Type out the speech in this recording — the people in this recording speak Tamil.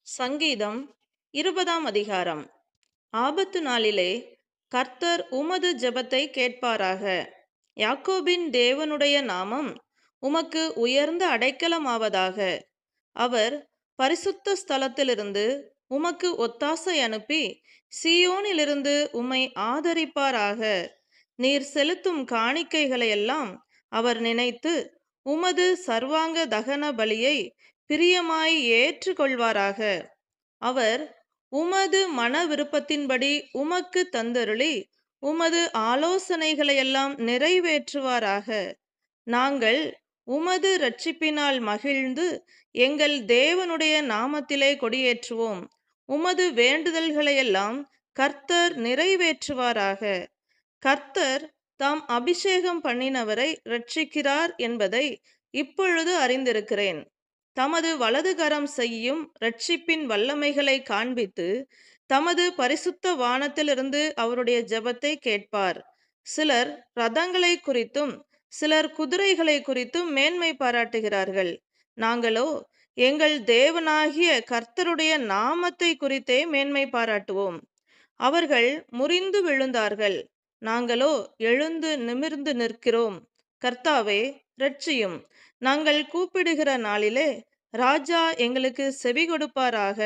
சங்கீதம் 20ஆம் அதிகாரம். ஆபத்து நாளிலே கர்த்தர் உமது ஜெபத்தை கேட்பாராக. யாக்கோபின் தேவனுடைய நாமம் உமக்கு உயர்ந்த அடைக்கலமாவதாக. அவர் பரிசுத்த ஸ்தலத்திலிருந்து உமக்கு ஒத்தாசை அனுப்பி சீயோனிலிருந்து உம்மை ஆதரிப்பாராக. நீர் செலுத்தும் காணிக்கைகளையெல்லாம் அவர் நினைத்து உமது சர்வாங்க தகன பலியை பிரியமாய் ஏற்றுக்கொள்வாராக. அவர் உமது மன விருப்பத்தின்படி உமக்கு தந்தருளி உமது ஆலோசனைகளையெல்லாம் நிறைவேற்றுவாராக. நாங்கள் உமது இரட்சிப்பினால் மகிழ்ந்து எங்கள் தேவனுடைய நாமத்திலே கொடியேற்றுவோம். உமது வேண்டுதல்களையெல்லாம் கர்த்தர் நிறைவேற்றுவாராக. கர்த்தர் தாம் அபிஷேகம் பண்ணினவரை இரட்சிக்கிறார் என்பதை இப்பொழுது அறிந்திருக்கிறேன். தமது வலதுகரம் செய்யும் இரட்சிப்பின் வல்லமைகளை காண்பித்து தமது பரிசுத்த வானத்திலிருந்து அவருடைய ஜெபத்தை கேட்பார். சிலர் ரதங்களை குறித்தும் சிலர் குதிரைகளை குறித்தும் மேன்மை பாராட்டுகிறார்கள். நாங்களோ எங்கள் தேவனாகிய கர்த்தருடைய நாமத்தை குறித்தே மேன்மை பாராட்டுவோம். அவர்கள் முறிந்து விழுந்தார்கள், நாங்களோ எழுந்து நிமிர்ந்து நிற்கிறோம். கர்த்தாவே, இரட்சியும். நாங்கள் கூப்பிடுகிற நாளிலே ராஜா எங்களுக்கு செவி கொடுப்பாராக.